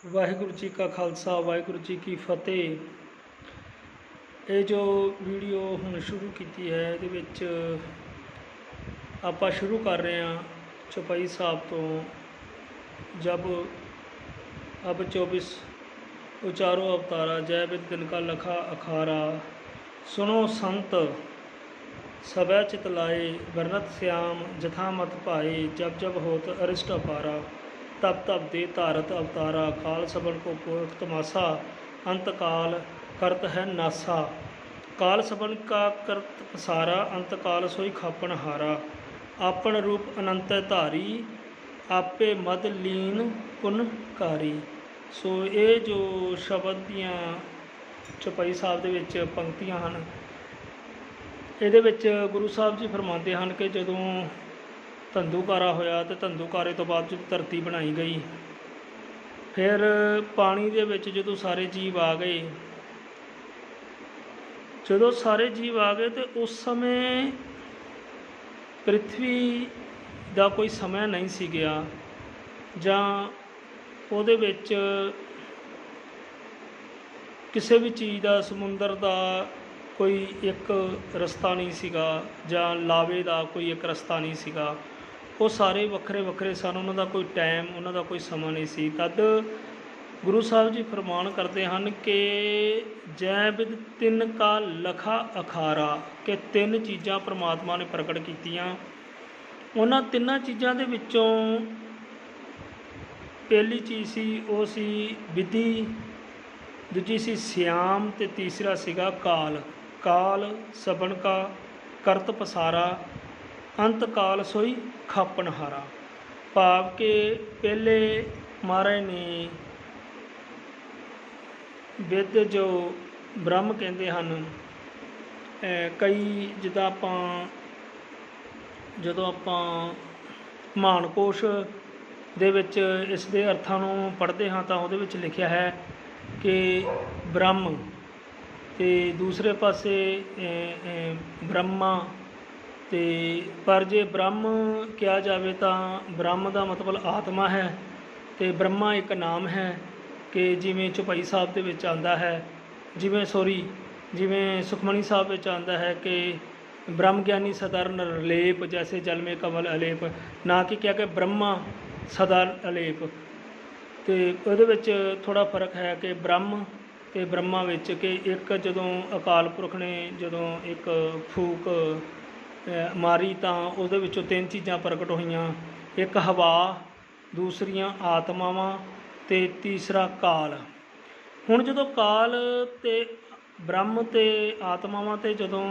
ਵਾਹਿਗੁਰੂ ਜੀ ਕਾ ਖਾਲਸਾ ਵਾਹਿਗੁਰੂ ਜੀ ਕੀ ਫਤਿਹ। ਇਹ ਜੋ ਵੀਡੀਓ ਹੁਣ ਸ਼ੁਰੂ ਕੀਤੀ ਹੈ ਇਹਦੇ ਵਿੱਚ ਆਪਾਂ ਸ਼ੁਰੂ ਕਰ ਰਹੇ ਹਾਂ ਚੌਪਈ ਸਾਹਿਬ ਤੋਂ। जब अब 24 उचारो अवतारा जय बिद दिन का लखा अखारा। सुनो संत सबै चित लाए वर्णत श्याम जथा मत पाए। जब जब होत अरिष्ट अपारा तब तब दे तारत अवतारा। काल सबन को पोख तमासा अंत काल करत है नासा। काल सबन का करत पसारा अंत काल सोई खापन हारा। आपन रूप अनंत धारी आपे मद लीन पुनकारी। सो ये जो शब्द दियाँ चौपाई साहब दे विच पंक्तियां हैं, ये गुरु साहब जी फरमाते हैं कि जदों धंधुकारा होया तो धंधुकारे तो बाद जो धरती बनाई गई, फिर पानी दे विच जदों सारे जीव आ गए, जदों सारे जीव आ गए तो उस समय पृथ्वी ਦਾ ਕੋਈ ਸਮਾਂ ਨਹੀਂ ਸੀ ਗਿਆ ਜਾਂ ਉਹਦੇ ਵਿੱਚ ਕਿਸੇ ਵੀ ਚੀਜ਼ ਦਾ, ਸਮੁੰਦਰ ਦਾ ਕੋਈ ਇੱਕ ਰਸਤਾ ਨਹੀਂ ਸੀਗਾ ਜਾਂ ਲਾਵੇ ਦਾ ਕੋਈ ਇੱਕ ਰਸਤਾ ਨਹੀਂ ਸੀਗਾ। ਉਹ ਸਾਰੇ ਵੱਖਰੇ ਵੱਖਰੇ ਸਨ, ਉਹਨਾਂ ਦਾ ਕੋਈ ਟਾਈਮ, ਉਹਨਾਂ ਦਾ ਕੋਈ ਸਮਾਂ ਨਹੀਂ ਸੀ। ਤਦ ਗੁਰੂ ਸਾਹਿਬ ਜੀ ਫਰਮਾਨ ਕਰਦੇ ਹਨ ਕਿ ਜੈ ਬਿਦ ਤਿੰਨ ਕਾ ਲਖਾ ਅਖਾਰਾ, ਕਿ ਤਿੰਨ ਚੀਜ਼ਾਂ ਪ੍ਰਮਾਤਮਾ ਨੇ ਪ੍ਰਗਟ ਕੀਤੀਆਂ। ਉਹਨਾਂ ਤਿੰਨਾਂ ਚੀਜ਼ਾਂ ਦੇ ਵਿੱਚੋਂ ਪਹਿਲੀ ਚੀਜ਼ ਸੀ ਉਹ ਸੀ ਵਿਧੀ, ਦੂਜੀ ਸੀ ਸਿਆਮ ਅਤੇ ਤੀਸਰਾ ਸੀਗਾ ਕਾਲ। ਕਾਲ ਸਬਨ ਕਾ ਕਰਤ ਪਸਾਰਾ ਅੰਤ ਕਾਲ ਸੋਈ ਖਾਪਨਹਾਰਾ। ਭਾਵ ਕਿ ਪਹਿਲੇ ਮਹਾਰਾਜ ਨੇ ਵਿਦ ਜੋ ਬ੍ਰਹਮ ਕਹਿੰਦੇ ਹਨ, ਕਈ ਜਿੱਦਾਂ ਜਦੋਂ ਆਪਾਂ ਮਾਨਕੋਸ਼ ਦੇ ਵਿੱਚ ਇਸ ਦੇ ਅਰਥਾਂ ਨੂੰ ਪੜ੍ਹਦੇ ਹਾਂ ਤਾਂ ਉਹਦੇ ਵਿੱਚ ਲਿਖਿਆ ਹੈ ਕਿ ਬ੍ਰਹਮ, ਅਤੇ ਦੂਸਰੇ ਪਾਸੇ ਬ੍ਰਹਮਾ। ਅਤੇ ਪਰ ਜੇ ਬ੍ਰਹਮ ਕਿਹਾ ਜਾਵੇ ਤਾਂ ਬ੍ਰਹਮ ਦਾ ਮਤਲਬ ਆਤਮਾ ਹੈ, ਅਤੇ ਬ੍ਰਹਮਾ ਇੱਕ ਨਾਮ ਹੈ ਕਿ ਜਿਵੇਂ ਚੌਪਈ ਸਾਹਿਬ ਦੇ ਵਿੱਚ ਆਉਂਦਾ ਹੈ, ਜਿਵੇਂ ਸੁਖਮਨੀ ਸਾਹਿਬ ਵਿੱਚ ਆਉਂਦਾ ਹੈ ਕਿ ब्रह्म ज्ञानी सदा निर्लेप जैसे जल में कमल अलेप, ना कि क्या कि ब्रह्मा सदा अलेप। तो ये थोड़ा फर्क है कि ब्रह्म ते ब्रह्मा विच कि एक जदों अकाल पुरख ने जदों एक फूक मारी तो उहदे विचों तीन चीज़ां प्रगट होईयां, एक हवा, दूसरियां आत्मावां ते तीसरा काल। हुण जदों काल ते ब्रह्म ते आत्मावां ते जदों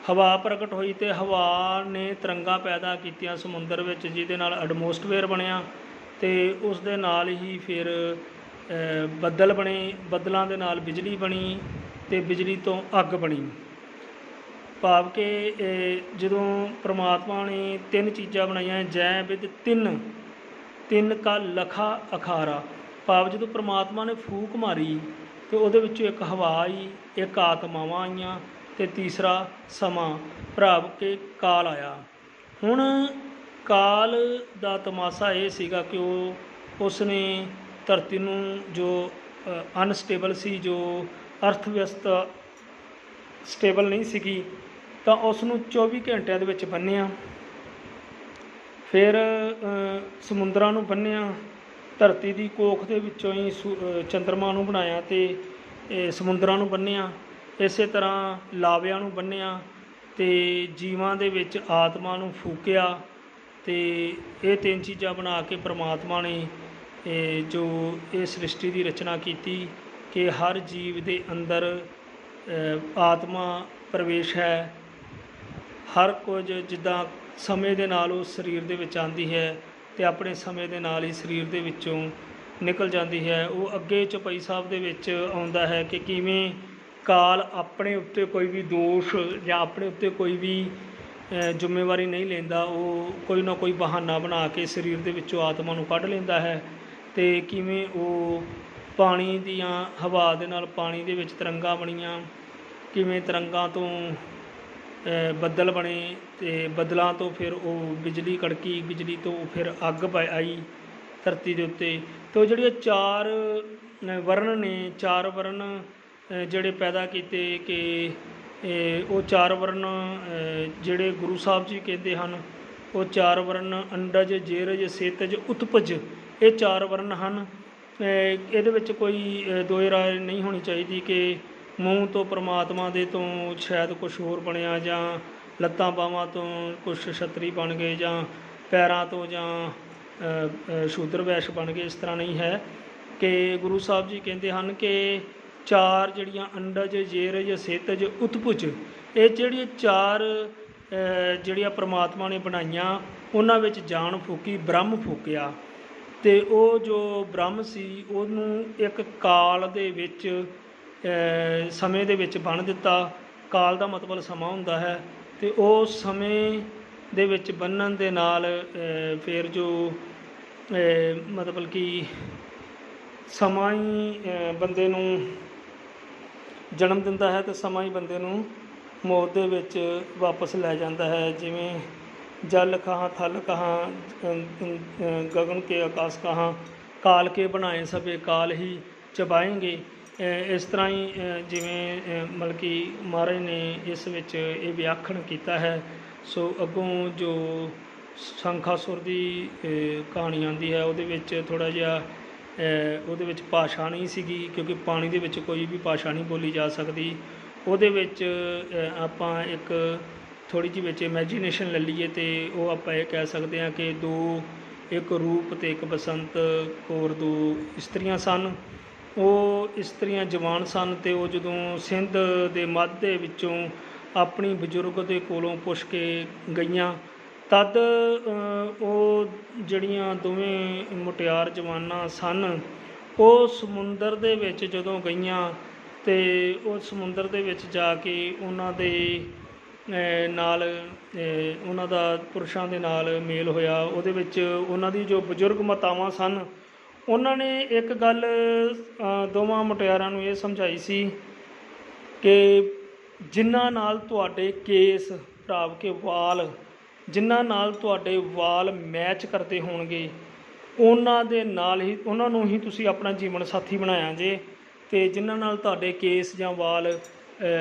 हवा प्रगट हुई तो हवा ने तरंगा पैदा कीतियां समुंदर विच, जिहदे नाल एटमोसफेयर बनिया, तो उस दे नाल ही फिर बदल बने, बदलों के नाल बिजली बनी, तो बिजली तो अग बनी। भाव कि जदों परमात्मा ने तीन चीज़ां बनाईयां, जै बिद तिन का लखा अखारा। भाव जदों परमात्मा ने फूक मारी तो ਉਹਦੇ ਵਿੱਚੋਂ ਇੱਕ ਹਵਾ ਆਈ, ਇੱਕ ਆਤਮਾਵਾਂ ਆਈਆਂ ਅਤੇ ਤੀਸਰਾ ਸਮਾਂ ਭਾਵ ਕਿ ਕਾਲ ਆਇਆ। ਹੁਣ ਕਾਲ ਦਾ ਤਮਾਸ਼ਾ ਇਹ ਸੀਗਾ ਕਿ ਉਸ ਨੇ ਧਰਤੀ ਨੂੰ ਜੋ ਅਨਸਟੇਬਲ ਸੀ, ਜੋ ਅਰਥ ਵਿਵਸਥਾ ਸਟੇਬਲ ਨਹੀਂ ਸੀਗੀ, ਤਾਂ ਉਸ ਨੂੰ 24 ਘੰਟਿਆਂ ਦੇ ਵਿੱਚ ਬੰਨ੍ਹਿਆ। ਫਿਰ ਸਮੁੰਦਰਾਂ ਨੂੰ ਬੰਨ੍ਹਿਆ, ਧਰਤੀ ਦੀ ਕੋਖ ਦੇ ਵਿੱਚੋਂ ਹੀ ਚੰਦਰਮਾ ਨੂੰ ਬਣਾਇਆ ਅਤੇ ਸਮੁੰਦਰਾਂ ਨੂੰ ਬੰਨ੍ਹਿਆ। ਇਸੇ ਤਰ੍ਹਾਂ ਲਾਵਿਆਂ ਨੂੰ ਬੰਨ੍ਹਿਆ ਅਤੇ ਜੀਵਾਂ ਦੇ ਵਿੱਚ ਆਤਮਾ ਨੂੰ ਫੂਕਿਆ। ਅਤੇ ਇਹ ਤਿੰਨ ਚੀਜ਼ਾਂ ਬਣਾ ਕੇ ਪਰਮਾਤਮਾ ਨੇ ਜੋ ਇਹ ਸ੍ਰਿਸ਼ਟੀ ਦੀ ਰਚਨਾ ਕੀਤੀ ਕਿ ਹਰ ਜੀਵ ਦੇ ਅੰਦਰ ਆਤਮਾ ਪ੍ਰਵੇਸ਼ ਹੈ। ਹਰ ਕੁਝ ਜਿੱਦਾਂ ਸਮੇਂ ਦੇ ਨਾਲ ਉਹ ਸਰੀਰ ਦੇ ਵਿੱਚ ਆਉਂਦੀ ਹੈ ਅਤੇ ਆਪਣੇ ਸਮੇਂ ਦੇ ਨਾਲ ਹੀ ਸਰੀਰ ਦੇ ਵਿੱਚੋਂ ਨਿਕਲ ਜਾਂਦੀ ਹੈ। ਉਹ ਅੱਗੇ ਚੌਪਈ ਸਾਹਿਬ ਦੇ ਵਿੱਚ ਆਉਂਦਾ ਹੈ ਕਿ ਕਿਵੇਂ ਕਾਲ ਆਪਣੇ ਉੱਤੇ ਕੋਈ ਵੀ ਦੋਸ਼ ਜਾਂ ਆਪਣੇ ਉੱਤੇ ਕੋਈ ਵੀ ਜ਼ਿੰਮੇਵਾਰੀ ਨਹੀਂ ਲੈਂਦਾ, ਉਹ ਕੋਈ ਨਾ ਕੋਈ ਬਹਾਨਾ ਬਣਾ ਕੇ ਸਰੀਰ ਦੇ ਵਿੱਚੋਂ ਆਤਮਾ ਨੂੰ ਕੱਢ ਲੈਂਦਾ ਹੈ। ਅਤੇ ਕਿਵੇਂ ਉਹ ਪਾਣੀ ਦੀਆਂ ਹਵਾ ਦੇ ਨਾਲ ਪਾਣੀ ਦੇ ਵਿੱਚ ਤਰੰਗਾਂ ਬਣੀਆਂ, ਕਿਵੇਂ ਤਰੰਗਾਂ ਤੋਂ ਬੱਦਲ ਬਣੇ, ਅਤੇ ਬੱਦਲਾਂ ਤੋਂ ਫਿਰ ਉਹ ਬਿਜਲੀ ਕੜਕੀ, ਬਿਜਲੀ ਤੋਂ ਫਿਰ ਅੱਗ आई, ਧਰਤੀ ਦੇ ਉੱਤੇ। ਤੇ ਉਹ ਜਿਹੜੀਆਂ ਚਾਰ ਵਰਨ ਨੇ, ਚਾਰ ਵਰਨ ਜਿਹੜੇ ਪੈਦਾ ਕੀਤੇ ਕਿ ਉਹ ਚਾਰ ਵਰਨ ਜਿਹੜੇ ਗੁਰੂ ਸਾਹਿਬ ਜੀ ਕਹਿੰਦੇ ਹਨ, ਉਹ ਚਾਰ ਵਰਨ ਅੰਡਜ, ਜੇਰਜ, ਸੇਤਜ, ਉਤਪਜ, ਇਹ ਚਾਰ ਵਰਨ ਹਨ। ਇਹਦੇ ਵਿੱਚ ਕੋਈ ਦੋਏ ਰਾਏ ਨਹੀਂ ਹੋਣੀ ਚਾਹੀਦੀ ਕਿ ਮੂੰਹ ਤੋਂ ਪਰਮਾਤਮਾ ਦੇ ਤੋਂ ਸ਼ਾਇਦ ਕੁਛ ਹੋਰ ਬਣਿਆ, ਜਾਂ ਲੱਤਾਂ ਬਾਹਾਂ ਤੋਂ ਕੁਛ ਛਤਰੀ ਬਣ ਗਏ, ਜਾਂ ਪੈਰਾਂ ਤੋਂ ਜਾਂ ਸ਼ੂਦਰ ਵੈਸ਼ ਬਣ ਗਏ। ਇਸ ਤਰ੍ਹਾਂ ਨਹੀਂ ਹੈ ਕਿ ਗੁਰੂ ਸਾਹਿਬ ਜੀ ਕਹਿੰਦੇ ਹਨ ਕਿ ਚਾਰ ਜਿਹੜੀਆਂ ਅੰਡਜ, ਜੇਰਜ, ਸੇਤਜ, ਉਤਪੁਜ, ਇਹ ਜਿਹੜੀਆਂ ਚਾਰ ਜਿਹੜੀਆਂ ਪਰਮਾਤਮਾ ਨੇ ਬਣਾਈਆਂ, ਉਹਨਾਂ ਵਿੱਚ ਜਾਨ ਫੂਕੀ, ਬ੍ਰਹਮ ਫੂਕਿਆ। ਅਤੇ ਉਹ ਜੋ ਬ੍ਰਹਮ ਸੀ ਉਹਨੂੰ ਇੱਕ ਕਾਲ ਦੇ ਵਿੱਚ ਸਮੇਂ ਦੇ ਵਿੱਚ ਬੰਨ੍ਹ ਦਿੱਤਾ। ਕਾਲ ਦਾ ਮਤਲਬ ਸਮਾਂ ਹੁੰਦਾ ਹੈ, ਅਤੇ ਉਹ ਸਮੇਂ ਦੇ ਵਿੱਚ ਬੰਨ੍ਹਣ ਦੇ ਨਾਲ ਫਿਰ ਜੋ ਮਤਲਬ ਕਿ ਸਮਾਂ ਹੀ ਬੰਦੇ ਨੂੰ ਜਨਮ ਦਿੰਦਾ ਹੈ, ਅਤੇ ਸਮਾਂ ਹੀ ਬੰਦੇ ਨੂੰ ਮੌਤ ਦੇ ਵਿੱਚ ਵਾਪਸ ਲੈ ਜਾਂਦਾ ਹੈ। ਜਿਵੇਂ ਜਲ ਕਹਾਂ ਥਲ ਕਹਾਂ, ਗगन ਕੇ ਆਕਾਸ਼ ਕਹਾਂ, ਕਾਲ ਕੇ ਬਣਾਏ ਸਭੇ ਕਾਲ ਹੀ ਚਬਾਏਂਗੇ। ਇਸ ਤਰ੍ਹਾਂ ਹੀ ਜਿਵੇਂ ਮਤਲਬ ਕਿ ਮਹਾਰਾਜ ਨੇ ਇਸ ਵਿੱਚ ਇਹ ਵਿਆਖਣ ਕੀਤਾ ਹੈ। ਸੋ ਅੱਗੋਂ ਜੋ ਸ਼ੰਖਾਸੁਰ ਦੀ ਕਹਾਣੀ ਆਉਂਦੀ ਹੈ, ਉਹਦੇ ਵਿੱਚ ਥੋੜ੍ਹਾ ਜਿਹਾ ਉਹਦੇ ਵਿੱਚ ਭਾਸ਼ਾ ਨਹੀਂ ਸੀਗੀ, ਕਿਉਂਕਿ ਪਾਣੀ ਦੇ ਵਿੱਚ ਕੋਈ ਵੀ ਭਾਸ਼ਾ ਨਹੀਂ ਬੋਲੀ ਜਾ ਸਕਦੀ। ਉਹਦੇ ਵਿੱਚ ਆਪਾਂ ਇੱਕ ਥੋੜ੍ਹੀ ਜਿਹੀ ਵਿੱਚ ਇਮੈਜੀਨੇਸ਼ਨ ਲੈ ਲਈਏ ਅਤੇ ਉਹ ਆਪਾਂ ਇਹ ਕਹਿ ਸਕਦੇ ਹਾਂ ਕਿ ਦੋ, ਇੱਕ ਰੂਪ ਅਤੇ ਇੱਕ ਬਸੰਤ ਕੌਰ, ਦੋ ਇਸਤਰੀਆਂ ਸਨ। ਉਹ ਇਸਤਰੀਆਂ ਜਵਾਨ ਸਨ, ਅਤੇ ਉਹ ਜਦੋਂ ਸਿੰਧ ਦੇ ਮੱਧ ਦੇ ਵਿੱਚੋਂ ਆਪਣੀ ਬਜ਼ੁਰਗ ਦੇ ਕੋਲੋਂ ਪੁੱਛ ਕੇ ਗਈਆਂ, ਤਦ ਉਹ ਜਿਹੜੀਆਂ ਦੋਵੇਂ ਮੁਟਿਆਰ ਜਵਾਨਾਂ ਸਨ, ਉਹ ਸਮੁੰਦਰ ਦੇ ਵਿੱਚ ਜਦੋਂ ਗਈਆਂ, ਅਤੇ ਉਹ ਸਮੁੰਦਰ ਦੇ ਵਿੱਚ ਜਾ ਕੇ ਉਹਨਾਂ ਦੇ ਨਾਲ ਉਹਨਾਂ ਦਾ ਪੁਰਸ਼ਾਂ ਦੇ ਨਾਲ ਮੇਲ ਹੋਇਆ। ਉਹਦੇ ਵਿੱਚ ਉਹਨਾਂ ਦੀ ਜੋ ਬਜ਼ੁਰਗ ਮਾਤਾਵਾਂ ਸਨ, ਉਹਨਾਂ ਨੇ ਇੱਕ ਗੱਲ ਦੋਵਾਂ ਮੁਟਿਆਰਾਂ ਨੂੰ ਇਹ ਸਮਝਾਈ ਸੀ ਕਿ ਜਿਨ੍ਹਾਂ ਨਾਲ ਤੁਹਾਡੇ ਕੇਸ, ਭਾਵ ਕਿ ਵਾਲ, ਜਿਨ੍ਹਾਂ ਨਾਲ ਤੁਹਾਡੇ ਵਾਲ ਮੈਚ ਕਰਦੇ ਹੋਣਗੇ, ਉਹਨਾਂ ਦੇ ਨਾਲ ਹੀ, ਉਹਨਾਂ ਨੂੰ ਹੀ ਤੁਸੀਂ ਆਪਣਾ ਜੀਵਨ ਸਾਥੀ ਬਣਾਇਆ ਜੇ। ਅਤੇ ਜਿਨ੍ਹਾਂ ਨਾਲ ਤੁਹਾਡੇ ਕੇਸ ਜਾਂ ਵਾਲ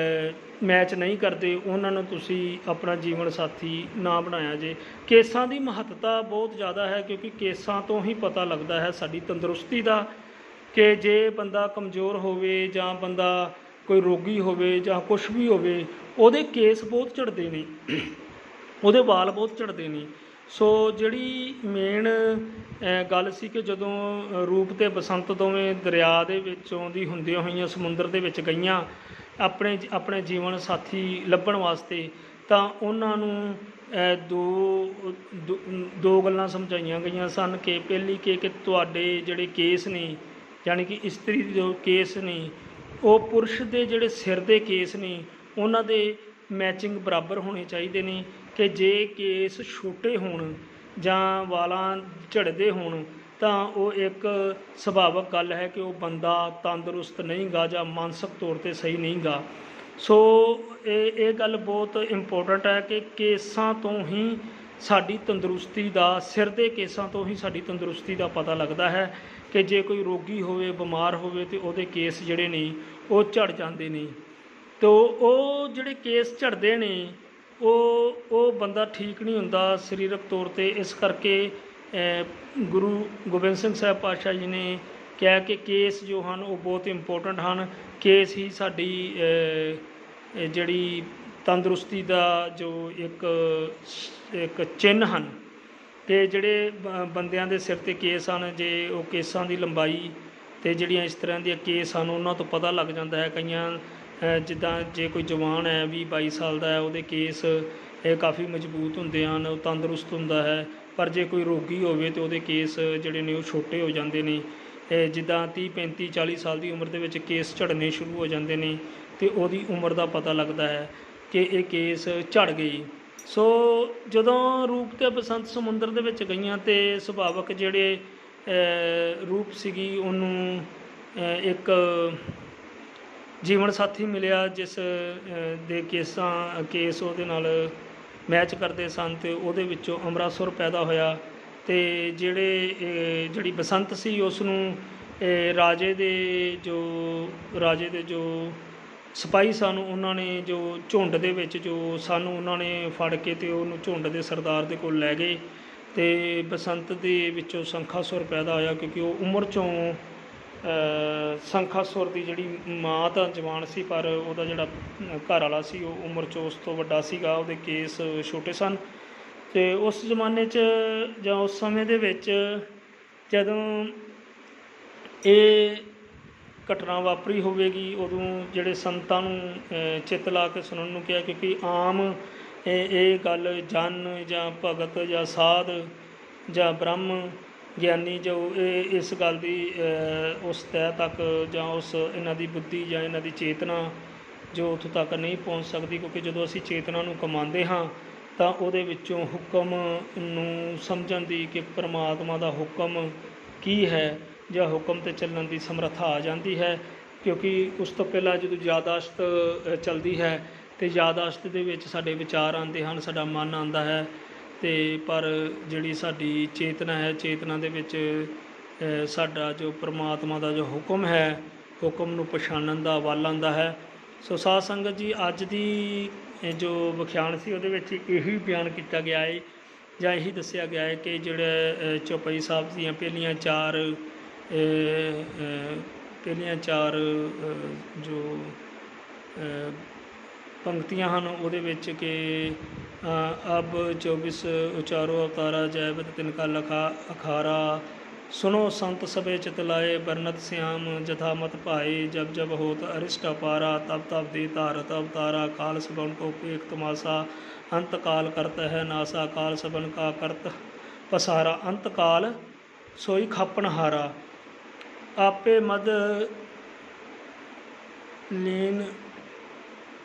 ਮੈਚ ਨਹੀਂ ਕਰਦੇ, ਉਹਨਾਂ ਨੂੰ ਤੁਸੀਂ ਆਪਣਾ ਜੀਵਨ ਸਾਥੀ ਨਾ ਬਣਾਇਆ ਜੇ। ਕੇਸਾਂ ਦੀ ਮਹੱਤਤਾ ਬਹੁਤ ਜ਼ਿਆਦਾ ਹੈ, ਕਿਉਂਕਿ ਕੇਸਾਂ ਤੋਂ ਹੀ ਪਤਾ ਲੱਗਦਾ ਹੈ ਸਾਡੀ ਤੰਦਰੁਸਤੀ ਦਾ, ਕਿ ਜੇ ਬੰਦਾ ਕਮਜ਼ੋਰ ਹੋਵੇ ਜਾਂ ਬੰਦਾ ਕੋਈ ਰੋਗੀ ਹੋਵੇ ਜਾਂ ਕੁਛ ਵੀ ਹੋਵੇ, ਉਹਦੇ ਕੇਸ ਬਹੁਤ ਝੜਦੇ ਨੇ, ਉਹਦੇ ਵਾਲ ਬਹੁਤ ਝੜਦੇ ਨੇ। ਸੋ ਜਿਹੜੀ ਮੇਨ ਗੱਲ ਸੀ ਕਿ ਜਦੋਂ ਰੂਪ ਅਤੇ ਬਸੰਤ ਦੋਵੇਂ ਦਰਿਆ ਦੇ ਵਿੱਚੋਂ ਦੀ ਹੁੰਦੀਆਂ ਹੋਈਆਂ ਸਮੁੰਦਰ ਦੇ ਵਿੱਚ ਗਈਆਂ ਆਪਣੇ ਜੀਵਨ ਸਾਥੀ ਲੱਭਣ ਵਾਸਤੇ, ਤਾਂ ਉਹਨਾਂ ਨੂੰ ਦੋ ਗੱਲਾਂ ਸਮਝਾਈਆਂ ਗਈਆਂ ਸਨ ਕਿ ਪਹਿਲੀ ਕਿ ਤੁਹਾਡੇ ਜਿਹੜੇ ਕੇਸ ਨੇ, ਯਾਨੀ ਕਿ ਇਸਤਰੀ ਦੇ ਜੋ ਕੇਸ ਨੇ, ਉਹ ਪੁਰਸ਼ ਦੇ ਜਿਹੜੇ ਸਿਰ ਦੇ ਕੇਸ ਨੇ, ਉਹਨਾਂ ਦੇ ਮੈਚਿੰਗ ਬਰਾਬਰ ਹੋਣੇ ਚਾਹੀਦੇ ਨੇ। ਕਿ ਜੇ ਕੇਸ ਛੋਟੇ ਹੋਣ ਜਾਂ ਵਾਲਾਂ ਝੜਦੇ ਹੋਣ, ਤਾਂ ਉਹ ਇੱਕ ਸੁਭਾਵਿਕ ਗੱਲ ਹੈ ਕਿ ਉਹ ਬੰਦਾ ਤੰਦਰੁਸਤ ਨਹੀਂ ਗਾ ਜਾਂ ਮਾਨਸਿਕ ਤੌਰ 'ਤੇ ਸਹੀ ਨਹੀਂ ਗਾ। ਸੋ ਇਹ ਗੱਲ ਬਹੁਤ ਇੰਪੋਰਟੈਂਟ ਹੈ ਕਿ ਕੇਸਾਂ ਤੋਂ ਹੀ ਸਾਡੀ ਤੰਦਰੁਸਤੀ ਦਾ, ਸਿਰ ਦੇ ਕੇਸਾਂ ਤੋਂ ਹੀ ਸਾਡੀ ਤੰਦਰੁਸਤੀ ਦਾ ਪਤਾ ਲੱਗਦਾ ਹੈ। ਕਿ ਜੇ ਕੋਈ ਰੋਗੀ ਹੋਵੇ, ਬਿਮਾਰ ਹੋਵੇ, ਅਤੇ ਉਹਦੇ ਕੇਸ ਜਿਹੜੇ ਨੇ ਉਹ ਝੜ ਜਾਂਦੇ ਨੇ, ਅਤੇ ਉਹ ਜਿਹੜੇ ਕੇਸ ਝੜਦੇ ਨੇ, ਉਹ ਬੰਦਾ ਠੀਕ ਨਹੀਂ ਹੁੰਦਾ ਸਰੀਰਕ ਤੌਰ 'ਤੇ। ਇਸ ਕਰਕੇ ਗੁਰੂ ਗੋਬਿੰਦ ਸਿੰਘ ਸਾਹਿਬ ਪਾਤਸ਼ਾਹ ਜੀ ਨੇ ਕਿਹਾ ਕਿ ਕੇਸ ਜੋ ਹਨ ਉਹ ਬਹੁਤ ਇੰਪੋਰਟੈਂਟ ਹਨ। ਕੇਸ ਹੀ ਸਾਡੀ ਜਿਹੜੀ ਤੰਦਰੁਸਤੀ ਦਾ ਜੋ ਇੱਕ ਚਿੰਨ੍ਹ ਹਨ। ਅਤੇ ਜਿਹੜੇ ਬੰਦਿਆਂ ਦੇ ਸਿਰ 'ਤੇ ਕੇਸ ਹਨ, ਜੇ ਉਹ ਕੇਸਾਂ ਦੀ ਲੰਬਾਈ ਅਤੇ ਜਿਹੜੀਆਂ ਇਸ ਤਰ੍ਹਾਂ ਦੀਆਂ ਕੇਸ ਹਨ, ਉਹਨਾਂ ਤੋਂ ਪਤਾ ਲੱਗ ਜਾਂਦਾ ਹੈ। ਕਈਆਂ ਜਿੱਦਾਂ ਜੇ ਕੋਈ ਜਵਾਨ ਹੈ 20-22 ਸਾਲ ਦਾ ਹੈ, ਉਹਦੇ ਕੇਸ ਕਾਫੀ ਮਜ਼ਬੂਤ ਹੁੰਦੇ ਹਨ, ਉਹ ਤੰਦਰੁਸਤ ਹੁੰਦਾ ਹੈ। ਪਰ ਜੇ ਕੋਈ ਰੋਗੀ ਹੋਵੇ ਤਾਂ ਉਹਦੇ ਕੇਸ ਜਿਹੜੇ ਨੇ ਉਹ ਛੋਟੇ ਹੋ ਜਾਂਦੇ ਨੇ। ਜਿੱਦਾਂ 30-35-40 ਸਾਲ ਦੀ ਉਮਰ ਦੇ ਵਿੱਚ ਕੇਸ ਝੜਨੇ ਸ਼ੁਰੂ ਹੋ ਜਾਂਦੇ ਨੇ, ਅਤੇ ਉਹਦੀ ਉਮਰ ਦਾ ਪਤਾ ਲੱਗਦਾ ਹੈ ਕਿ ਇਹ ਕੇਸ ਝੜ ਗਈ। ਸੋ ਜਦੋਂ ਰੂਪ ਅਤੇ ਬਸੰਤ ਸਮੁੰਦਰ ਦੇ ਵਿੱਚ ਗਈਆਂ, ਅਤੇ ਸੁਭਾਵਿਕ ਜਿਹੜੇ ਰੂਪ ਸੀਗੀ, ਉਹਨੂੰ ਇੱਕ ਜੀਵਨ ਸਾਥੀ ਮਿਲਿਆ ਜਿਸ ਦੇ ਕੇਸ ਉਹਦੇ ਨਾਲ ਮੈਚ ਕਰਦੇ ਸਨ, ਅਤੇ ਉਹਦੇ ਵਿੱਚੋਂ ਅਮਰਾਸੁਰ ਪੈਦਾ ਹੋਇਆ। ਤੇ ਜਿਹੜੀ ਬਸੰਤ ਸੀ ਉਸ ਨੂੰ ਰਾਜੇ ਦੇ ਜੋ ਸਿਪਾਹੀ ਸਨ ਉਹਨਾਂ ਨੇ ਜੋ ਝੁੰਡ ਦੇ ਵਿੱਚ ਜੋ ਸਨ ਉਹਨਾਂ ਨੇ ਫੜ ਕੇ ਤੇ ਉਹਨੂੰ ਝੁੰਡ ਦੇ ਸਰਦਾਰ ਦੇ ਕੋਲ ਲੈ ਗਏ ਤੇ ਬਸੰਤ ਦੇ ਵਿੱਚੋਂ ਸ਼ੰਖਾਸੁਰ ਪੈਦਾ ਹੋਇਆ, ਕਿਉਂਕਿ ਉਹ ਉਮਰ 'ਚੋਂ ਸ਼ੰਖਾਸੁਰ ਦੀ ਜਿਹੜੀ ਮਾਂ ਤਾਂ ਜਵਾਨ ਸੀ ਪਰ ਉਹਦਾ ਜਿਹੜਾ ਘਰ ਵਾਲਾ ਸੀ ਉਹ ਉਮਰ 'ਚ ਉਸ ਤੋਂ ਵੱਡਾ ਸੀਗਾ, ਉਹਦੇ ਕੇਸ ਛੋਟੇ ਸਨ। ਅਤੇ ਉਸ ਜ਼ਮਾਨੇ 'ਚ ਜਾਂ ਉਸ ਸਮੇਂ ਦੇ ਵਿੱਚ ਜਦੋਂ ਇਹ ਘਟਨਾ ਵਾਪਰੀ ਹੋਵੇਗੀ ਉਦੋਂ ਜਿਹੜੇ ਸੰਤਾਂ ਨੂੰ ਚਿੱਤ ਲਾ ਕੇ ਸੁਣਨ ਨੂੰ ਕਿਹਾ, ਕਿਉਂਕਿ ਆਮ ਇਹ ਗੱਲ ਜਨ ਜਾਂ ਭਗਤ ਜਾਂ ਸਾਧ ਜਾਂ ਬ੍ਰਹਮ ਗਿਆਨੀ ਜੋ ਇਹ ਇਸ ਗੱਲ ਦੀ ਉਸ ਤਹਿ ਤੱਕ ਜਾਂ ਇਹਨਾਂ ਦੀ ਬੁੱਧੀ ਜਾਂ ਇਹਨਾਂ ਦੀ ਚੇਤਨਾ ਜੋ ਉੱਥੋਂ ਤੱਕ ਨਹੀਂ ਪਹੁੰਚ ਸਕਦੀ, ਕਿਉਂਕਿ ਜਦੋਂ ਅਸੀਂ ਚੇਤਨਾ ਨੂੰ ਕਮਾਉਂਦੇ ਹਾਂ ਤਾਂ ਉਹਦੇ ਵਿੱਚੋਂ ਹੁਕਮ ਨੂੰ ਸਮਝਣ ਦੀ ਕਿ ਪਰਮਾਤਮਾ ਦਾ ਹੁਕਮ ਕੀ ਹੈ ਜਾਂ ਹੁਕਮ 'ਤੇ ਚੱਲਣ ਦੀ ਸਮਰੱਥਾ ਆ ਜਾਂਦੀ ਹੈ। ਕਿਉਂਕਿ ਉਸ ਤੋਂ ਪਹਿਲਾਂ ਜਦੋਂ ਯਾਦਾਸ਼ਤ ਚੱਲਦੀ ਹੈ ਅਤੇ ਯਾਦਾਸ਼ਤ ਦੇ ਵਿੱਚ ਸਾਡੇ ਵਿਚਾਰ ਆਉਂਦੇ ਹਨ, ਸਾਡਾ ਮਨ ਆਉਂਦਾ ਹੈ, ਅਤੇ ਪਰ ਜਿਹੜੀ ਸਾਡੀ ਚੇਤਨਾ ਹੈ ਚੇਤਨਾ ਦੇ ਵਿੱਚ ਸਾਡਾ ਜੋ ਪਰਮਾਤਮਾ ਦਾ ਜੋ ਹੁਕਮ ਹੈ ਹੁਕਮ ਨੂੰ ਪਛਾਣਨ ਦਾ ਵੱਲ ਆਉਂਦਾ ਹੈ। ਸੋ ਸਾਧ ਸੰਗਤ ਜੀ, ਅੱਜ ਦੀ ਜੋ ਵਿਖਿਆਨ ਸੀ ਉਹਦੇ ਵਿੱਚ ਇਹੀ ਬਿਆਨ ਕੀਤਾ ਗਿਆ ਹੈ ਜਾਂ ਇਹੀ ਦੱਸਿਆ ਗਿਆ ਹੈ ਕਿ ਜਿਹੜੇ ਚੌਪਈ ਸਾਹਿਬ ਦੀਆਂ ਪਹਿਲੀਆਂ ਚਾਰ ਜੋ ਪੰਕਤੀਆਂ ਹਨ ਉਹਦੇ ਵਿੱਚ ਕਿ ਅਬ 24 ਉਚਾਰੋ ਅਵਤਾਰਾ ਜੈ ਬਿਦ ਤਿਨਕਾ ਲਖਾ ਅਖਾਰਾ ਸੁਨੋ ਸੰਤ ਸਭੇ ਚਿਤ ਲਾਏ ਬਰਨਤ ਸਿਆਮ ਜਥਾ ਮਤ ਭਾਏ ਜਬ ਜਬ ਹੋਤ ਅਰਿਸ਼ਟ ਅਪਾਰਾ ਤਬ ਤਬ ਦੇ ਧਾਰਤ ਅਵਤਾਰਾ ਕਾਲ ਸਗੁਣ ਕੋ ਏਕ ਤਮਾਸਾ ਅੰਤ ਕਾਲ ਕਰਤ ਹੈ ਨਾਸਾ ਕਾਲ ਸਬਨ ਕਾ ਕਰਤ ਪਸਾਰਾ ਅੰਤ ਕਾਲ ਸੋਈ ਖਾਪਣਹਾਰਾ ਆਪੇ ਮਦ ਲੀਨ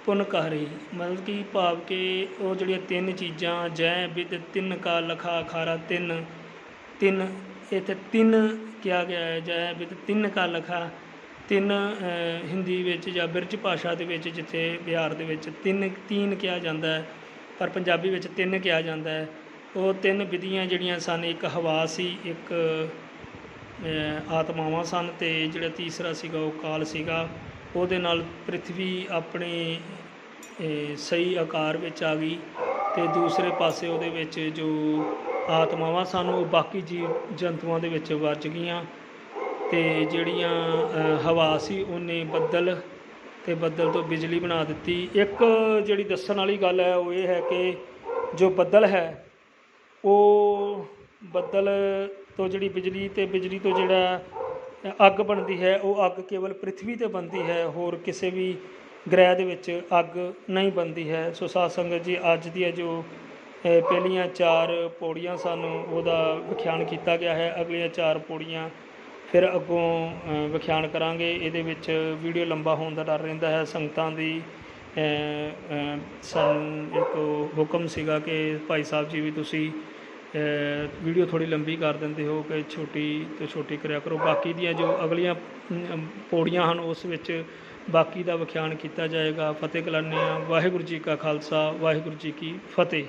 ਪੁਨਕਾਰੀ। ਮਤਲਬ ਕਿ ਭਾਵ ਕਿ ਉਹ ਜਿਹੜੀਆਂ ਤਿੰਨ ਚੀਜ਼ਾਂ ਜੈ ਬਿਦ ਤਿੰਨ ਕਾ ਲਖਾ ਅਖਾਰਾ ਤਿੰਨ ਇੱਥੇ ਤਿੰਨ ਕਿਹਾ ਗਿਆ ਹੈ, ਜੈ ਬਿਦ ਤਿੰਨ ਕਾ ਲਖਾ ਤਿੰਨ ਹਿੰਦੀ ਵਿੱਚ ਜਾਂ ਬਿਰਜ ਭਾਸ਼ਾ ਦੇ ਵਿੱਚ ਜਿੱਥੇ ਬਿਹਾਰ ਦੇ ਵਿੱਚ ਤੀਨ ਕਿਹਾ ਜਾਂਦਾ ਹੈ ਪਰ ਪੰਜਾਬੀ ਵਿੱਚ ਤਿੰਨ ਕਿਹਾ ਜਾਂਦਾ ਹੈ। ਉਹ ਤਿੰਨ ਵਿਧੀਆਂ ਜਿਹੜੀਆਂ ਸਨ, ਇੱਕ ਹਵਾ ਸੀ, ਇੱਕ ਆਤਮਾਵਾਂ ਸਨ ਅਤੇ ਜਿਹੜਾ ਤੀਸਰਾ ਸੀਗਾ ਉਹ ਕਾਲ ਸੀਗਾ। ਉਹਦੇ ਨਾਲ ਪ੍ਰਿਥਵੀ ਆਪਣੇ ਸਹੀ ਆਕਾਰ ਵਿੱਚ ਆ ਗਈ ਅਤੇ ਦੂਸਰੇ ਪਾਸੇ ਉਹਦੇ ਵਿੱਚ ਜੋ ਆਤਮਾਵਾਂ ਸਨ ਉਹ ਬਾਕੀ ਜੀਵ ਜੰਤੂਆਂ ਦੇ ਵਿੱਚ ਵੱਜ ਗਈਆਂ ਅਤੇ ਜਿਹੜੀਆਂ ਹਵਾ ਸੀ ਉਹਨੇ ਬੱਦਲ ਅਤੇ ਬੱਦਲ ਤੋਂ ਬਿਜਲੀ ਬਣਾ ਦਿੱਤੀ। ਇੱਕ ਜਿਹੜੀ ਦੱਸਣ ਵਾਲੀ ਗੱਲ ਹੈ ਉਹ ਇਹ ਹੈ ਕਿ ਜੋ ਬੱਦਲ ਹੈ ਉਹ ਬੱਦਲ ਤੋਂ ਜਿਹੜੀ ਬਿਜਲੀ ਅਤੇ ਬਿਜਲੀ ਤੋਂ ਜਿਹੜਾ ਅੱਗ ਬਣਦੀ ਹੈ ਉਹ ਅੱਗ ਕੇਵਲ ਪ੍ਰਿਥਵੀ 'ਤੇ ਬਣਦੀ ਹੈ, ਹੋਰ ਕਿਸੇ ਵੀ ਗ੍ਰਹਿ ਦੇ ਵਿੱਚ ਅੱਗ ਨਹੀਂ ਬਣਦੀ ਹੈ। ਸੋ ਸਾਧ ਸੰਗਤ ਜੀ, ਅੱਜ ਦੀਆਂ ਜੋ ਪਹਿਲੀਆਂ 4 ਪੌੜੀਆਂ ਸਨ ਉਹਦਾ ਵਿਖਿਆਨ ਕੀਤਾ ਗਿਆ ਹੈ। ਅਗਲੀਆਂ 4 ਪੌੜੀਆਂ ਫਿਰ ਅੱਗੋਂ ਵਿਖਿਆਨ ਕਰਾਂਗੇ। ਇਹਦੇ ਵਿੱਚ ਵੀਡੀਓ ਲੰਬਾ ਹੋਣ ਦਾ ਡਰ ਰਹਿੰਦਾ ਹੈ। ਸੰਗਤਾਂ ਦੀ ਸਾਨੂੰ ਇੱਕ ਹੁਕਮ ਸੀਗਾ ਕਿ ਭਾਈ ਸਾਹਿਬ ਜੀ ਵੀ ਤੁਸੀਂ ਵੀਡੀਓ ਥੋੜ੍ਹੀ ਲੰਬੀ ਕਰ ਦਿੰਦੇ ਹੋ ਕਿ ਛੋਟੀ ਤੋਂ ਛੋਟੀ ਕਰਿਆ ਕਰੋ। ਬਾਕੀ ਦੀਆਂ ਜੋ ਅਗਲੀਆਂ ਪੌੜੀਆਂ ਹਨ ਉਸ ਵਿੱਚ ਬਾਕੀ ਦਾ ਵਿਖਿਆਨ ਕੀਤਾ ਜਾਏਗਾ। ਫਤਿਹ ਕਲਾਨੇ ਹਾਂ। ਵਾਹਿਗੁਰੂ ਜੀ ਕਾ ਖਾਲਸਾ, ਵਾਹਿਗੁਰੂ ਜੀ ਕੀ ਫਤਿਹ।